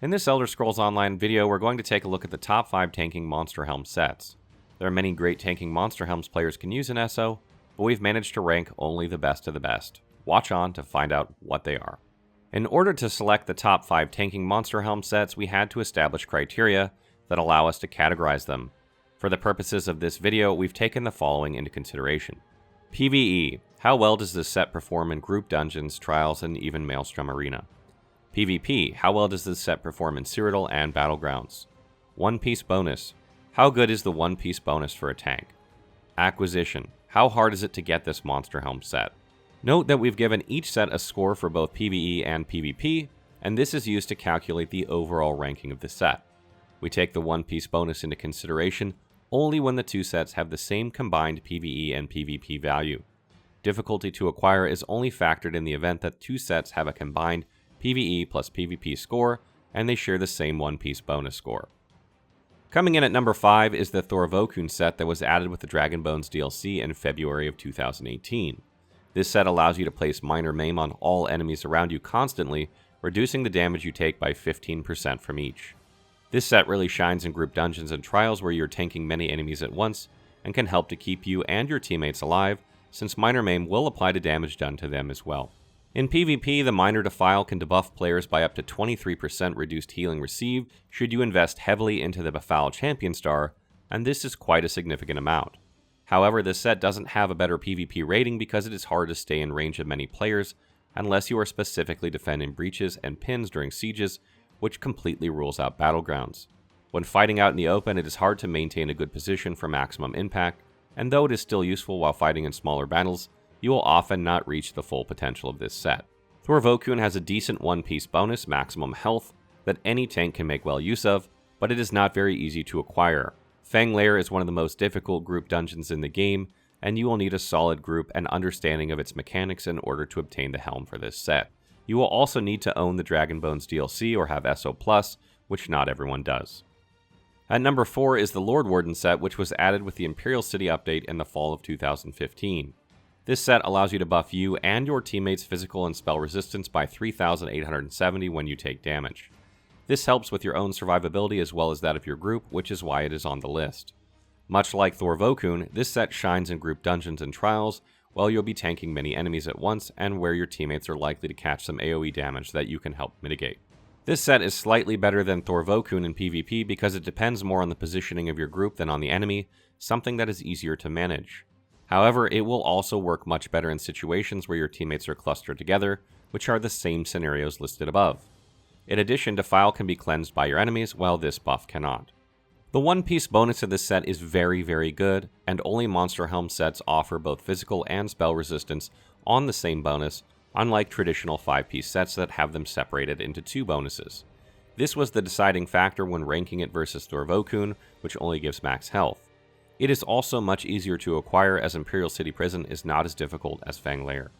In this Elder Scrolls Online video, we're going to take a look at the top 5 Tanking Monster Helm sets. There are many great Tanking Monster Helms players can use in SO, but we've managed to rank only the best of the best. Watch on to find out what they are. In order to select the top 5 Tanking Monster Helm sets, we had to establish criteria that allow us to categorize them. For the purposes of this video, we've taken the following into consideration. PvE. How well does this set perform in group dungeons, trials, and even Maelstrom Arena? PvP. How well does this set perform in Cyrodiil and Battlegrounds? One Piece bonus. How good is the One Piece bonus for a tank? Acquisition. How hard is it to get this Monster Helm set? Note that we've given each set a score for both PvE and PvP, and this is used to calculate the overall ranking of the set. We take the One Piece bonus into consideration only when the two sets have the same combined PvE and PvP value. Difficulty to acquire is only factored in the event that two sets have a combined PvE plus PvP score, and they share the same One Piece bonus score. Coming in at number 5 is the Thor Vokoun set that was added with the Dragon Bones DLC in February of 2018. This set allows you to place Minor Maim on all enemies around you constantly, reducing the damage you take by 15% from each. This set really shines in group dungeons and trials where you're tanking many enemies at once, and can help to keep you and your teammates alive, since Minor Maim will apply to damage done to them as well. In PvP, the Minor Defile can debuff players by up to 23% reduced healing received should you invest heavily into the Befoul Champion Star, and this is quite a significant amount. However, this set doesn't have a better PvP rating because it is hard to stay in range of many players unless you are specifically defending breaches and pins during sieges, which completely rules out Battlegrounds. When fighting out in the open, it is hard to maintain a good position for maximum impact, and though it is still useful while fighting in smaller battles, you will often not reach the full potential of this set. Thor Vokoun has a decent One Piece bonus, maximum health, that any tank can make well use of, but it is not very easy to acquire. Fang Lair is one of the most difficult group dungeons in the game, and you will need a solid group and understanding of its mechanics in order to obtain the helm for this set. You will also need to own the Dragon Bones DLC or have SO+, which not everyone does. At number 4 is the Lord Warden set, which was added with the Imperial City update in the fall of 2015. This set allows you to buff you and your teammates' physical and spell resistance by 3,870 when you take damage. This helps with your own survivability as well as that of your group, which is why it is on the list. Much like Thor Vokoun, this set shines in group dungeons and trials, while you'll be tanking many enemies at once and where your teammates are likely to catch some AoE damage that you can help mitigate. This set is slightly better than Thor Vokoun in PvP because it depends more on the positioning of your group than on the enemy, something that is easier to manage. However, it will also work much better in situations where your teammates are clustered together, which are the same scenarios listed above. In addition, Defile can be cleansed by your enemies, while this buff cannot. The One Piece bonus of this set is very good, and only Monster Helm sets offer both physical and spell resistance on the same bonus, unlike traditional 5-piece sets that have them separated into 2 bonuses. This was the deciding factor when ranking it versus Thor Vokoun, which only gives max health. It is also much easier to acquire as Imperial City Prison is not as difficult as Fang Lair.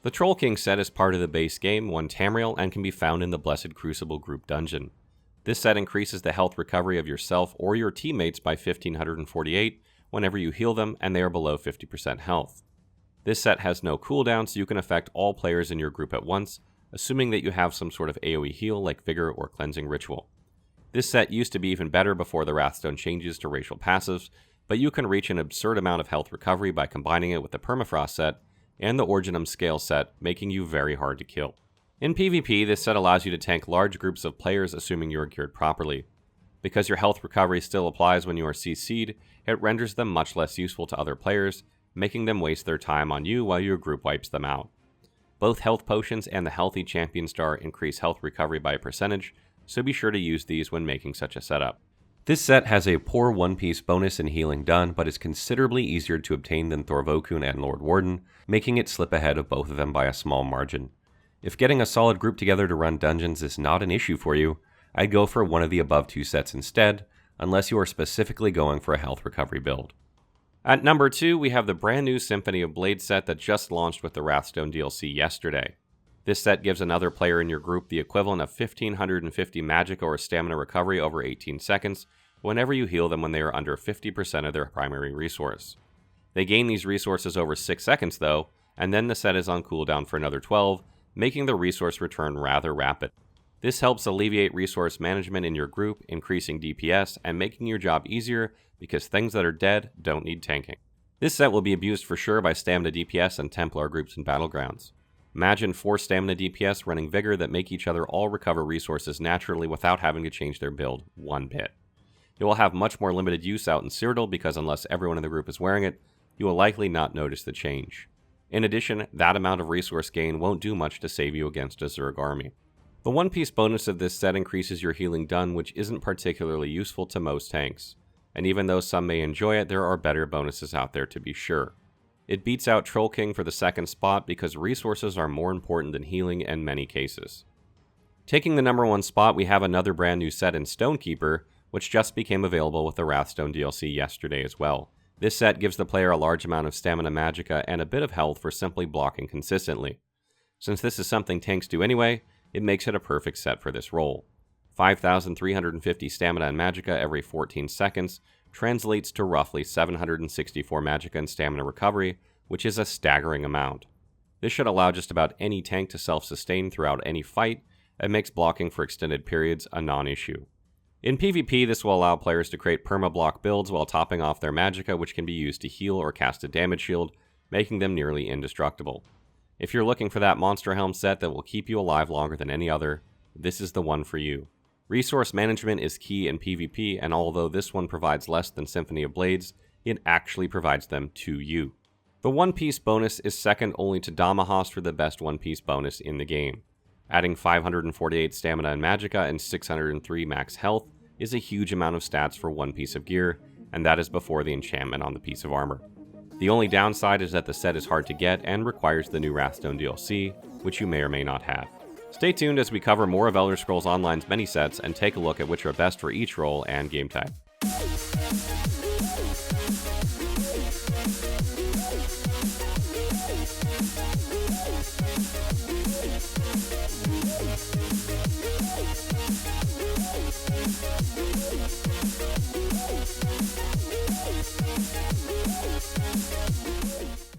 The Troll King set is part of the base game, one Tamriel, and can be found in the Blessed Crucible group dungeon. This set increases the health recovery of yourself or your teammates by 1,548 whenever you heal them and they are below 50% health. This set has no cooldown, so you can affect all players in your group at once, assuming that you have some sort of AoE heal like Vigor or Cleansing Ritual. This set used to be even better before the Wrathstone changes to racial passives, but you can reach an absurd amount of health recovery by combining it with the Permafrost set and the Orginum Scale set, making you very hard to kill. In PvP, this set allows you to tank large groups of players assuming you are geared properly. Because your health recovery still applies when you are CC'd, it renders them much less useful to other players, making them waste their time on you while your group wipes them out. Both health potions and the Healthy Champion Star increase health recovery by a percentage, so be sure to use these when making such a setup. This set has a poor One Piece bonus in healing done, but is considerably easier to obtain than Thor Vokoun and Lord Warden, making it slip ahead of both of them by a small margin. If getting a solid group together to run dungeons is not an issue for you, I'd go for one of the above 2 sets instead, unless you are specifically going for a health recovery build. At number 2, we have the brand new Symphony of Blade set that just launched with the Wrathstone DLC yesterday. This set gives another player in your group the equivalent of 1,550 magic or stamina recovery over 18 seconds whenever you heal them when they are under 50% of their primary resource. They gain these resources over 6 seconds though, and then the set is on cooldown for another 12, making the resource return rather rapid. This helps alleviate resource management in your group, increasing DPS and making your job easier because things that are dead don't need tanking. This set will be abused for sure by stamina DPS and Templar groups in Battlegrounds. Imagine 4 stamina DPS running Vigor that make each other all recover resources naturally without having to change their build one bit. It will have much more limited use out in Cyrodiil because unless everyone in the group is wearing it, you will likely not notice the change. In addition, that amount of resource gain won't do much to save you against a Zerg army. The one-piece bonus of this set increases your healing done, which isn't particularly useful to most tanks. And even though some may enjoy it, there are better bonuses out there to be sure. It beats out Troll King for the second spot because resources are more important than healing in many cases. Taking the number 1 spot, we have another brand new set in Stonekeeper, which just became available with the Wrathstone DLC yesterday as well. This set gives the player a large amount of stamina magicka and a bit of health for simply blocking consistently. Since this is something tanks do anyway, it makes it a perfect set for this role. 5,350 stamina and magicka every 14 seconds translates to roughly 764 magicka and stamina recovery, which is a staggering amount. This should allow just about any tank to self-sustain throughout any fight, and makes blocking for extended periods a non-issue. In PvP, this will allow players to create perma-block builds while topping off their magicka, which can be used to heal or cast a damage shield, making them nearly indestructible. If you're looking for that monster helm set that will keep you alive longer than any other, this is the one for you. Resource management is key in PvP, and although this one provides less than Symphony of Blades, it actually provides them to you. The one-piece bonus is second only to Damahost for the best one-piece bonus in the game. Adding 548 stamina and magicka and 603 max health is a huge amount of stats for one piece of gear, and that is before the enchantment on the piece of armor. The only downside is that the set is hard to get and requires the new Wrathstone DLC, which you may or may not have. Stay tuned as we cover more of Elder Scrolls Online's many sets and take a look at which are best for each role and game type.